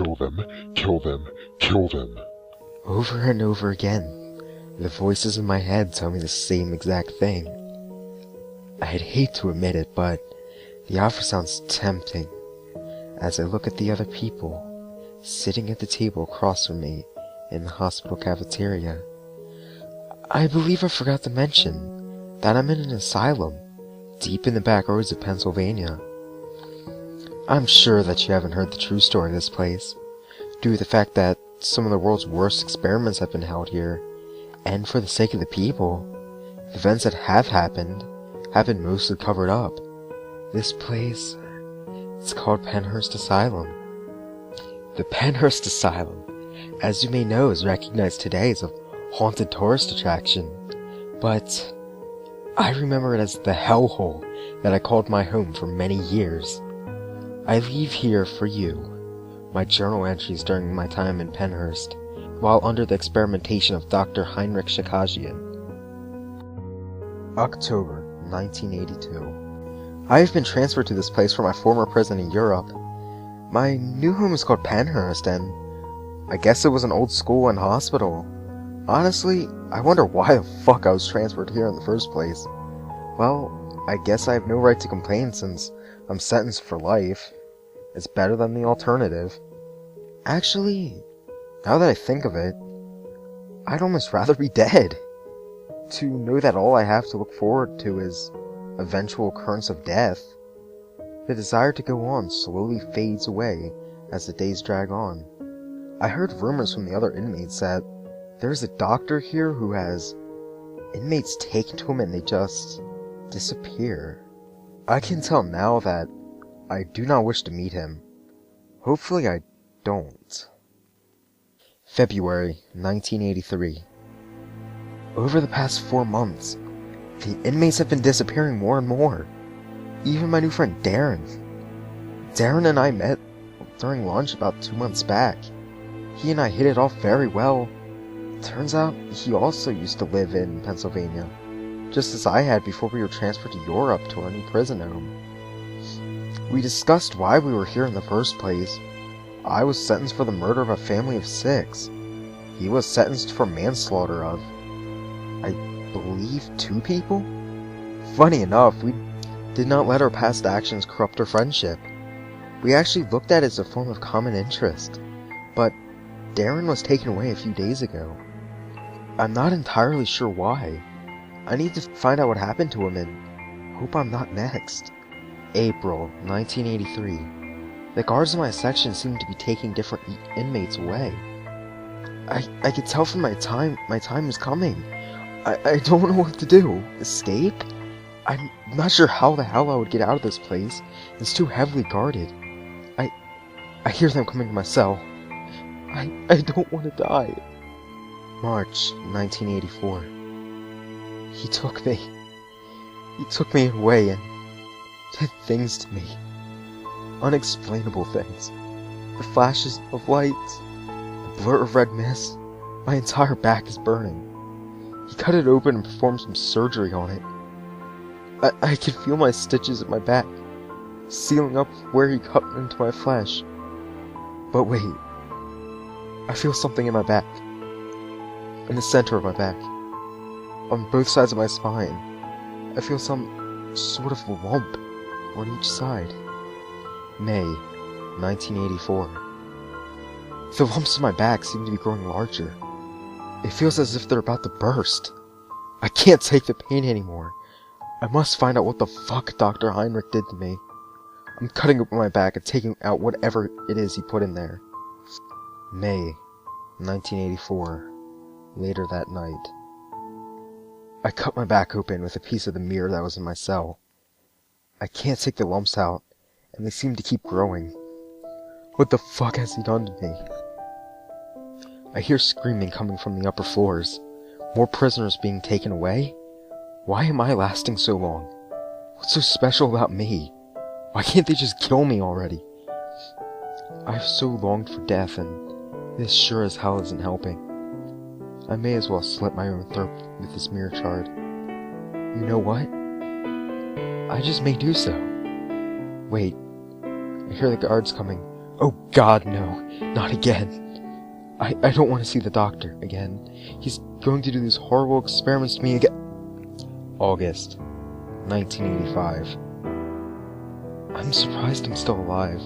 kill them, kill them, kill them. Over and over again, the voices in my head tell me the same exact thing. I'd hate to admit it, but the offer sounds tempting as I look at the other people sitting at the table across from me in the hospital cafeteria. I believe I forgot to mention that I'm in an asylum deep in the back roads of Pennsylvania. I'm sure that you haven't heard the true story of this place, due to the fact that some of the world's worst experiments have been held here, and for the sake of the people, the events that have happened mostly covered up. This place, it's called Pennhurst Asylum. The Pennhurst Asylum, as you may know, is recognized today as a haunted tourist attraction, but I remember it as the hellhole that I called my home for many years. I leave here for you my journal entries during my time in Pennhurst, while under the experimentation of Dr. Heinrich Shakagian. October 1982. I have been transferred to this place from my former prison in Europe. My new home is called Pennhurst, and I guess it was an old school and hospital. Honestly, I wonder why the fuck I was transferred here in the first place. Well, I guess I have no right to complain since I'm sentenced for life. It's better than the alternative. Actually, now that I think of it, I'd almost rather be dead. To know that all I have to look forward to is eventual occurrence of death. The desire to go on slowly fades away as the days drag on. I heard rumors from the other inmates that there's a doctor here who has inmates taken to him and they just disappear. I can tell now that I do not wish to meet him. Hopefully I don't. February 1983. Over the past 4 months, the inmates have been disappearing more and more. Even my new friend Darren. Darren and I met during lunch about 2 months back. He and I hit it off very well. Turns out he also used to live in Pennsylvania, just as I had before we were transferred to Europe to our new prison home. We discussed why we were here in the first place. I was sentenced for the murder of a family of 6. He was sentenced for manslaughter of, I believe, 2 people? Funny enough, we did not let our past actions corrupt our friendship. We actually looked at it as a form of common interest. But Darren was taken away a few days ago. I'm not entirely sure why. I need to find out what happened to him and hope I'm not next. April 1983. The guards in my section seem to be taking different inmates away. I could tell from my time is coming. I don't know what to do. Escape? I'm not sure how the hell I would get out of this place. It's too heavily guarded. I hear them coming to my cell. I don't want to die. March 1984. He took me. He took me away and did things to me. Unexplainable things. The flashes of light, the blur of red mist. My entire back is burning. He cut it open and performed some surgery on it. I could feel my stitches at my back, sealing up where he cut into my flesh. But wait, I feel something in my back, in the center of my back, on both sides of my spine. I feel some sort of lump on each side. May 1984. The lumps in my back seem to be growing larger. It feels as if they're about to burst. I can't take the pain anymore. I must find out what the fuck Dr. Heinrich did to me. I'm cutting open my back and taking out whatever it is he put in there. May 1984. Later that night. I cut my back open with a piece of the mirror that was in my cell. I can't take the lumps out, and they seem to keep growing. What the fuck has he done to me? I hear screaming coming from the upper floors. More prisoners being taken away? Why am I lasting so long? What's so special about me? Why can't they just kill me already? I've so longed for death, and this sure as hell isn't helping. I may as well slit my own throat with this mirror shard. You know what? I just may do so. Wait, I hear the guards coming. Oh God, no. Not again. I don't want to see the doctor again. He's going to do these horrible experiments to me again. August 1985. I'm surprised I'm still alive.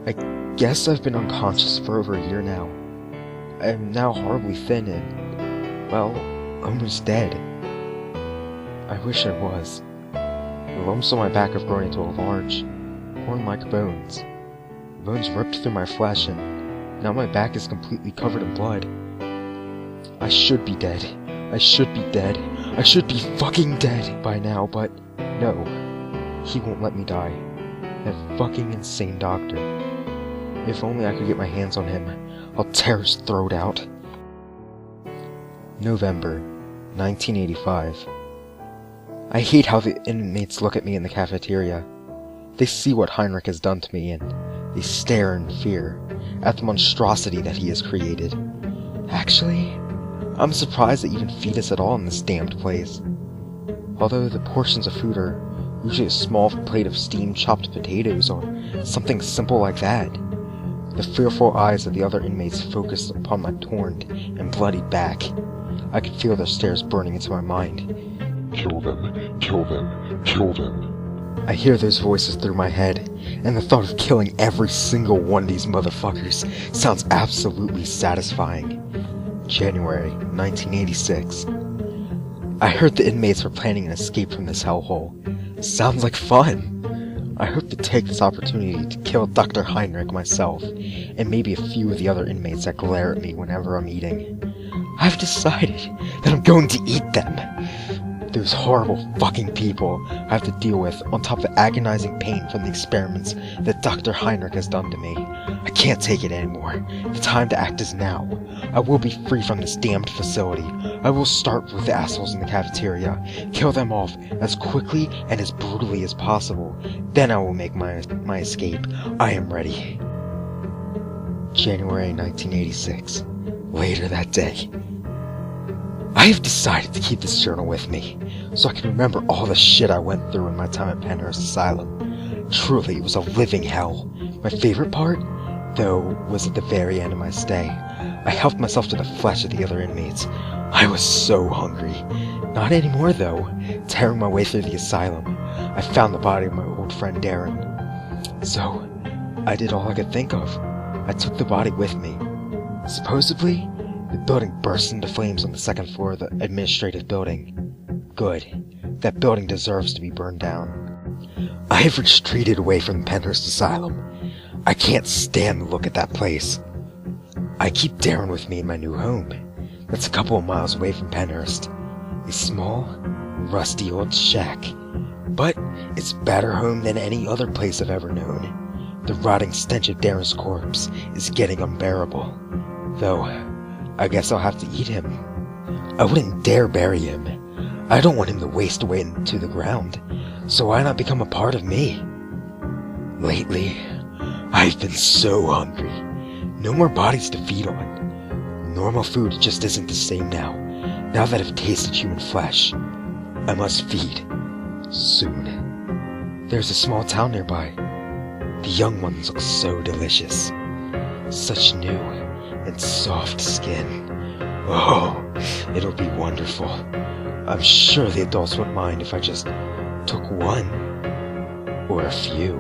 I guess I've been unconscious for over a year now. I am now horribly thin and, well, almost dead. I wish I was. The lumps on my back have grown into a large, horn-like bones. The bones ripped through my flesh, and now my back is completely covered in blood. I should be dead. I should be dead. I should be fucking dead by now, but no. He won't let me die. That fucking insane doctor. If only I could get my hands on him, I'll tear his throat out. November 1985. I hate how the inmates look at me in the cafeteria. They see what Heinrich has done to me, and they stare in fear at the monstrosity that he has created. Actually, I'm surprised they even feed us at all in this damned place. Although the portions of food are usually a small plate of steamed chopped potatoes or something simple like that. The fearful eyes of the other inmates focused upon my torn and bloodied back. I could feel their stares burning into my mind. Kill them, kill them, kill them. I hear those voices through my head, and the thought of killing every single one of these motherfuckers sounds absolutely satisfying. January 1986. I heard the inmates were planning an escape from this hellhole. Sounds like fun! I hope to take this opportunity to kill Dr. Heinrich myself, and maybe a few of the other inmates that glare at me whenever I'm eating. I've decided that I'm going to eat them! Those horrible fucking people I have to deal with, on top of the agonizing pain from the experiments that Dr. Heinrich has done to me. I can't take it anymore. The time to act is now. I will be free from this damned facility. I will start with the assholes in the cafeteria, kill them off as quickly and as brutally as possible. Then I will make my escape. I am ready. January 1986. Later that day. I have decided to keep this journal with me, so I can remember all the shit I went through in my time at Pennhurst Asylum. Truly, it was a living hell. My favorite part, though, was at the very end of my stay. I helped myself to the flesh of the other inmates. I was so hungry. Not anymore, though. Tearing my way through the asylum, I found the body of my old friend Darren. So, I did all I could think of. I took the body with me. Supposedly, the building burst into flames on the second floor of the administrative building. Good. That building deserves to be burned down. I have retreated away from Pennhurst Asylum. I can't stand the look at that place. I keep Darren with me in my new home. That's a couple of miles away from Pennhurst. A small, rusty old shack. But it's a better home than any other place I've ever known. The rotting stench of Darren's corpse is getting unbearable. Though, I guess I'll have to eat him. I wouldn't dare bury him. I don't want him to waste away into the ground, so why not become a part of me? Lately, I've been so hungry. No more bodies to feed on. Normal food just isn't the same now. Now that I've tasted human flesh, I must feed. Soon. There's a small town nearby. The young ones look so delicious. Such new and soft skin. Oh, it'll be wonderful. I'm sure the adults wouldn't mind if I just took one. Or a few.